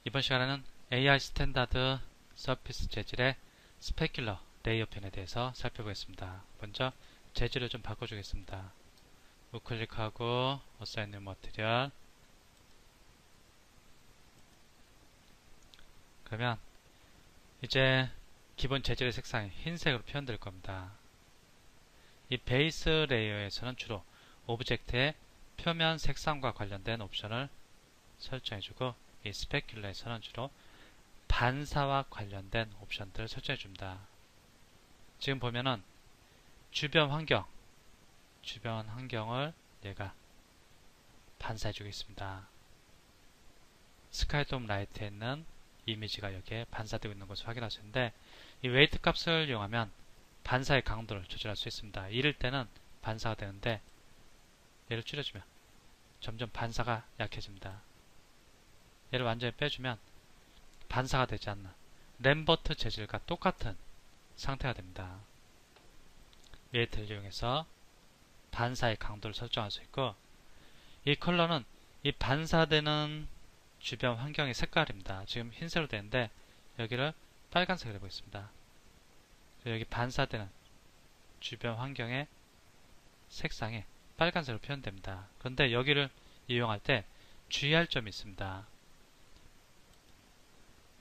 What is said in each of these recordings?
이번 시간에는 AI 스탠다드 서피스 재질의 스페큘러 레이어 편에 대해서 살펴보겠습니다. 먼저 재질을 좀 바꿔주겠습니다. 우클릭하고 어사인 뉴 머티리얼. 그러면 이제 기본 재질의 색상이 흰색으로 표현될 겁니다. 이 베이스 레이어에서는 주로 오브젝트의 표면 색상과 관련된 옵션을 설정해주고, 이 스페큘러에서는 주로 반사와 관련된 옵션들을 설정해줍니다. 지금 보면은 주변 환경을 얘가 반사해주고 있습니다. 스카이돔 라이트에 있는 이미지가 여기에 반사되고 있는 것을 확인할 수 있는데, 이 웨이트 값을 이용하면 반사의 강도를 조절할 수 있습니다. 이럴 때는 반사가 되는데, 얘를 줄여주면 점점 반사가 약해집니다. 얘를 완전히 빼주면 반사가 되지 않는 램버트 재질과 똑같은 상태가 됩니다. 웨이트를 이용해서 반사의 강도를 설정할 수 있고, 이 컬러는 이 반사되는 주변 환경의 색깔입니다. 지금 흰색으로 되는데 여기를 빨간색으로 해보겠습니다. 여기 반사되는 주변 환경의 색상이 빨간색으로 표현됩니다. 그런데 여기를 이용할 때 주의할 점이 있습니다.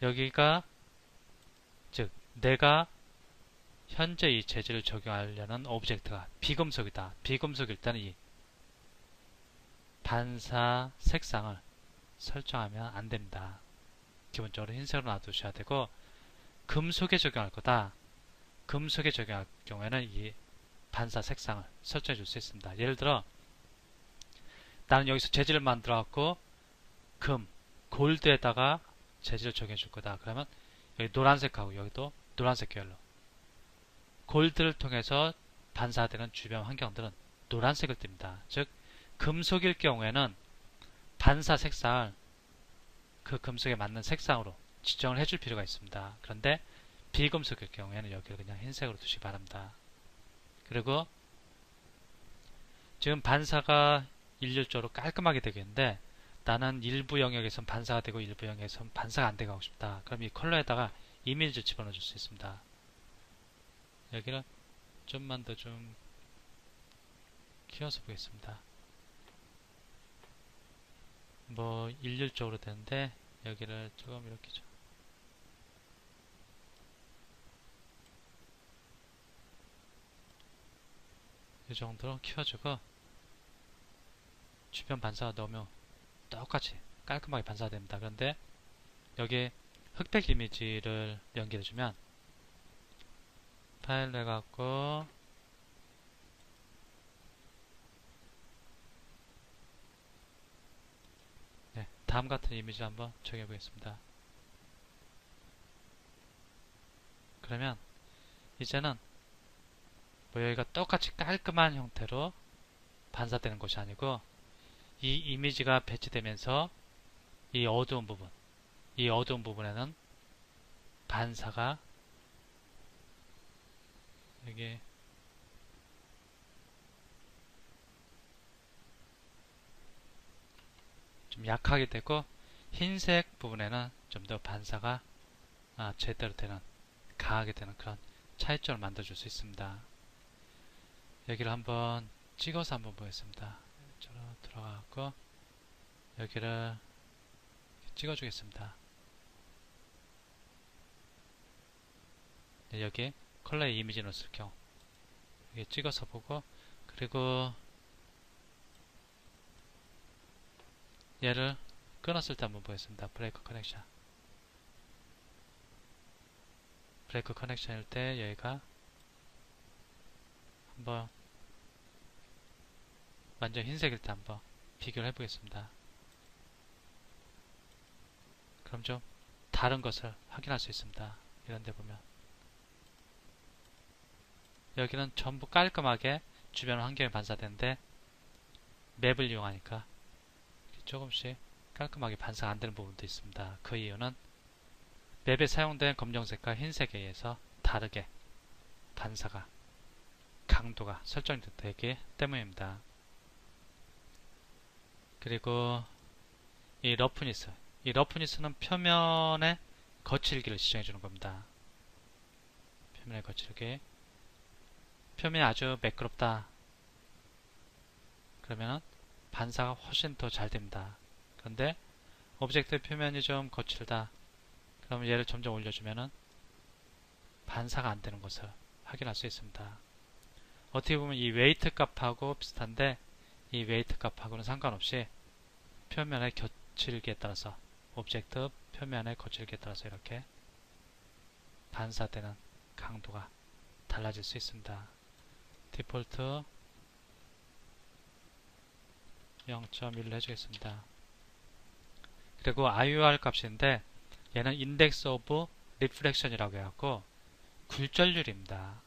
여기가 즉 내가 현재 이 재질을 적용하려는 오브젝트가 비금속이다. 비금속일 때는 이 반사 색상을 설정하면 안됩니다. 기본적으로 흰색으로 놔두셔야 되고, 금속에 적용할 거다. 금속에 적용할 경우에는 이 반사 색상을 설정해 줄 수 있습니다. 예를 들어 나는 여기서 재질을 만들어 갖고 골드에다가 재질을 적용해 줄 거다. 그러면 여기 노란색하고 여기도 노란색 계열로, 골드를 통해서 반사되는 주변 환경들은 노란색을 띱니다. 즉 금속일 경우에는 반사 색상을 그 금속에 맞는 색상으로 지정을 해줄 필요가 있습니다. 그런데 비금속일 경우에는 여기를 그냥 흰색으로 두시기 바랍니다. 그리고 지금 반사가 일률적으로 깔끔하게 되겠는데, 나는 일부 영역에선 반사가 되고 일부 영역에선 반사가 안 되고 하고 싶다. 그럼 이 컬러에다가 이미지를 집어넣어 줄 수 있습니다. 여기를 좀만 더 좀 키워서 보겠습니다. 뭐 일률적으로 되는데 여기를 조금 이렇게 좀 이 정도로 키워주고, 주변 반사가 너무 똑같이 깔끔하게 반사됩니다. 그런데 여기에 흑백 이미지를 연결해주면 파일로 해갖고 다음 같은 이미지를 한번 적용해 보겠습니다. 그러면 이제는 뭐 여기가 똑같이 깔끔한 형태로 반사되는 것이 아니고, 이 이미지가 배치되면서 이 어두운 부분에는 반사가 여기 좀 약하게 되고, 흰색 부분에는 좀 더 반사가 제대로 되는, 강하게 되는 그런 차이점을 만들어줄 수 있습니다. 여기를 한번 찍어서 한번 보겠습니다. 이쪽으로 들어가고 여기를 찍어주겠습니다. 여기 컬러의 이미지 넣었을 경우 여기 찍어서 보고, 그리고 얘를 끊었을 때 한번 보겠습니다. 브레이크 커넥션일 때 여기가 한번 완전 흰색일 때 한번 비교를 해보겠습니다. 그럼 좀 다른 것을 확인할 수 있습니다. 이런데 보면 여기는 전부 깔끔하게 주변 환경에 반사되는데, 맵을 이용하니까 조금씩 깔끔하게 반사가 안되는 부분도 있습니다. 그 이유는 맵에 사용된 검정색과 흰색에 의해서 다르게 반사가 강도가 설정되기 때문입니다. 그리고 이 러프니스, 이 러프니스는 표면의 거칠기를 지정해 주는 겁니다. 표면의 거칠기. 표면이 아주 매끄럽다. 그러면 반사가 훨씬 더 잘 됩니다. 그런데 오브젝트 표면이 좀 거칠다. 그럼 얘를 점점 올려주면은 반사가 안 되는 것을 확인할 수 있습니다. 어떻게 보면 이 웨이트 값하고 비슷한데 이 웨이트 값하고는 상관없이 표면의 거칠기에 따라서 오브젝트 표면의 거칠기에 따라서 이렇게 반사되는 강도가 달라질 수 있습니다. 디폴트 0.1로 해주겠습니다. 그리고 IOR 값인데 얘는 인덱스 오브 리프렉션이라고 해갖고 굴절률입니다.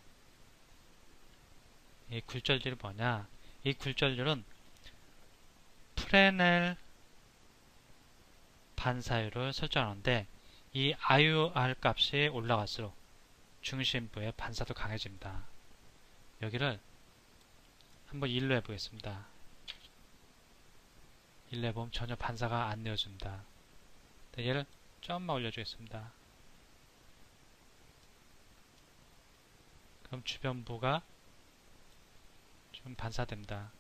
이 굴절률이 뭐냐? 이 굴절률은 프레넬 반사율을 설정하는데 이 IOR 값이 올라갈수록 중심부의 반사도 강해집니다. 여기를 한번 1로 해보겠습니다. 1로 해보면 전혀 반사가 안 내어줍니다. 얘를 조금만 올려주겠습니다. 그럼 주변부가 좀 반사됩니다.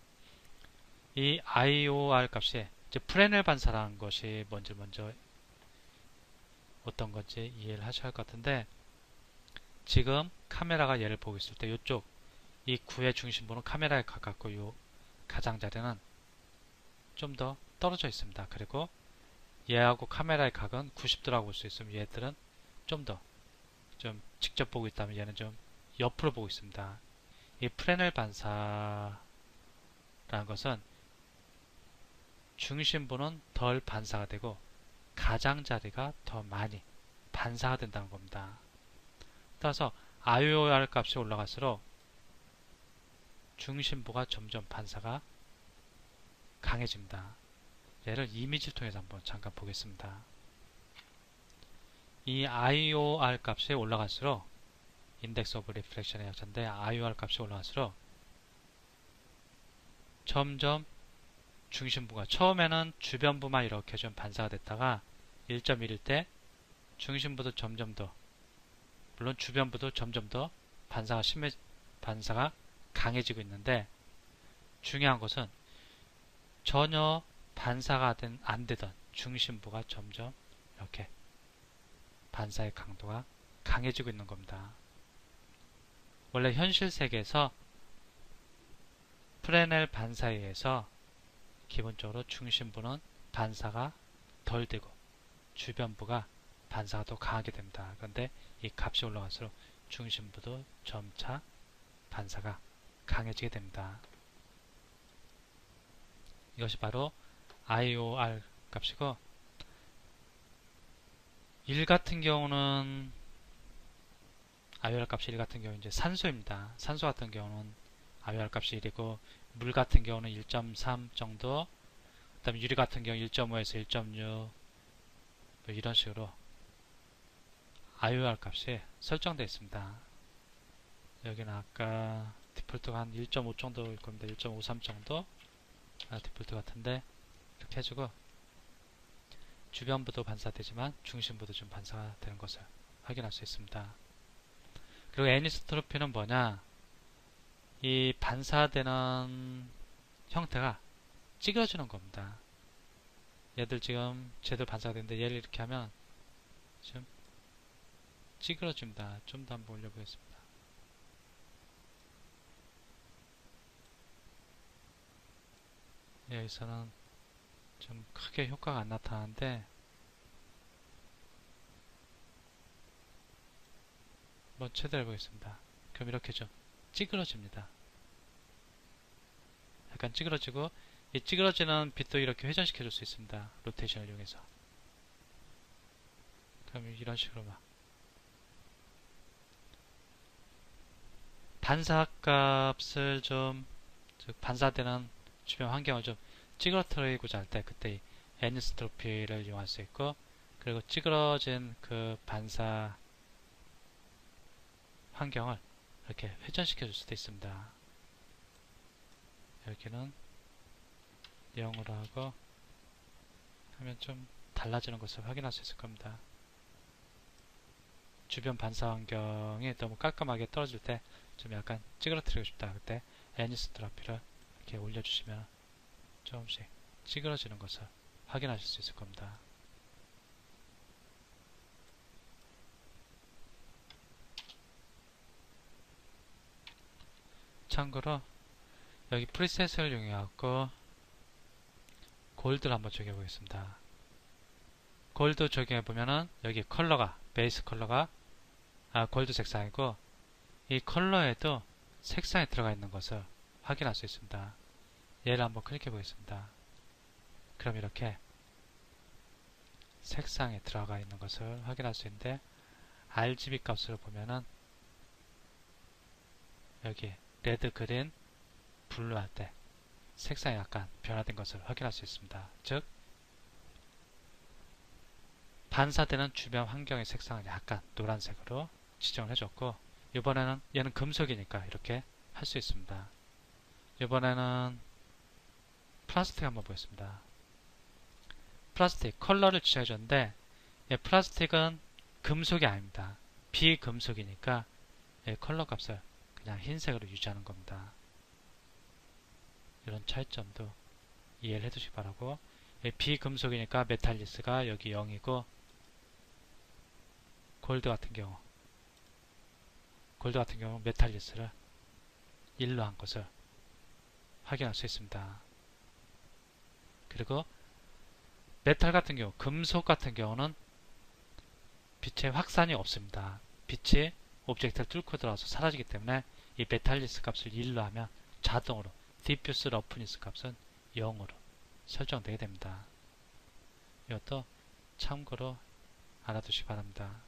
이 IOR 값이 이제 프레넬 반사라는 것이 뭔지 먼저 어떤 건지 이해를 하셔야 할 것 같은데 지금 카메라가 얘를 보고 있을 때 이쪽 이 구의 중심부는 카메라에 가깝고 이 가장자리는 좀 더 떨어져 있습니다. 그리고 얘하고 카메라의 각은 90도라고 볼 수 있으면 얘들은 좀 더 좀 직접 보고 있다면 얘는 좀 옆으로 보고 있습니다. 이 프레넬 반사라는 것은 중심부는 덜 반사가 되고 가장자리가 더 많이 반사가 된다는 겁니다. 따라서 IOR 값이 올라갈수록 중심부가 점점 반사가 강해집니다. 얘를 이미지를 통해서 한번 잠깐 보겠습니다. 이 IOR 값이 올라갈수록 인덱스 오브 리플렉션의 약자인데 IOR 값이 올라갈수록 점점 중심부가 처음에는 주변부만 이렇게 좀 반사가 됐다가 1.1일 때 중심부도 점점 더 물론 주변부도 점점 더 반사가 강해지고 있는데 중요한 것은 전혀 반사가 안 되던 중심부가 점점 이렇게 반사의 강도가 강해지고 있는 겁니다. 원래 현실 세계에서 프레넬 반사에 의해서 기본적으로 중심부는 반사가 덜 되고 주변부가 반사가 더 강하게 됩니다. 그런데 이 값이 올라갈수록 중심부도 점차 반사가 강해지게 됩니다. 이것이 바로 IOR 값이고 1 같은 경우는 IOR 값이 1 같은 경우 이제 산소입니다. 산소 같은 경우는 IOR 값이 1이고 물 같은 경우는 1.3 정도 그 다음에 유리 같은 경우 1.5에서 1.6 뭐 이런 식으로 IOR 값이 설정되어 있습니다. 여기는 아까 디폴트가 한 1.5 정도일 겁니다. 1.53 정도 디폴트 같은데 이렇게 해주고 주변부도 반사되지만 중심부도 좀 반사가 되는 것을 확인할 수 있습니다. 그리고 애니소트로피는 뭐냐? 이 반사되는 형태가 찌그러지는 겁니다. 얘들 지금 제대로 반사가 되는데 얘를 이렇게 하면 좀 찌그러집니다. 좀 더 한번 올려보겠습니다. 여기서는 좀 크게 효과가 안 나타나는데 한번 최대로 해보겠습니다. 그럼 이렇게 좀 찌그러집니다. 약간 찌그러지고 이 찌그러지는 빛도 이렇게 회전시켜 줄 수 있습니다. 로테이션을 이용해서. 그럼 이런 식으로 막 반사값을 좀 즉 반사되는 주변 환경을 좀 찌그러뜨리고자 할 때 그때 이 애니스트로피를 이용할 수 있고 그리고 찌그러진 그 반사 환경을 이렇게 회전시켜 줄 수도 있습니다. 여기는 0으로 하고 하면 좀 달라지는 것을 확인할 수 있을 겁니다. 주변 반사 환경이 너무 깔끔하게 떨어질 때 좀 약간 찌그러뜨리고 싶다. 그때 애니소트로피를 이렇게 올려주시면 조금씩 찌그러지는 것을 확인하실 수 있을 겁니다. 참고로 여기 프리셋을 이용해갖고 골드를 한번 적용해 보겠습니다. 골드 적용해 보면은 여기 컬러가 베이스 컬러가 골드 색상이고 이 컬러에도 색상이 들어가 있는 것을 확인할 수 있습니다. 얘를 한번 클릭해 보겠습니다. 그럼 이렇게 색상에 들어가 있는 것을 확인할 수 있는데 RGB 값으로 보면은 여기 레드, 그린, 블루 할 때 색상이 약간 변화된 것을 확인할 수 있습니다. 즉 반사되는 주변 환경의 색상을 약간 노란색으로 지정을 해줬고 이번에는 얘는 금속이니까 이렇게 할 수 있습니다. 이번에는 플라스틱 한번 보겠습니다. 플라스틱 컬러를 지정해줬는데 플라스틱은 금속이 아닙니다. 비금속이니까 컬러 값을 그냥 흰색으로 유지하는 겁니다. 이런 차이점도 이해를 해두시기 바라고 비금속이니까 메탈리스가 여기 0이고 골드 같은 경우 메탈리스를 1로 한 것을 확인할 수 있습니다. 그리고 메탈 같은 경우, 금속 같은 경우는 빛의 확산이 없습니다. 빛이 오브젝트를 뚫고 들어와서 사라지기 때문에 이 메탈리스 값을 1로 하면 자동으로 디퓨스 러프니스 값은 0으로 설정되게 됩니다. 이것도 참고로 알아두시기 바랍니다.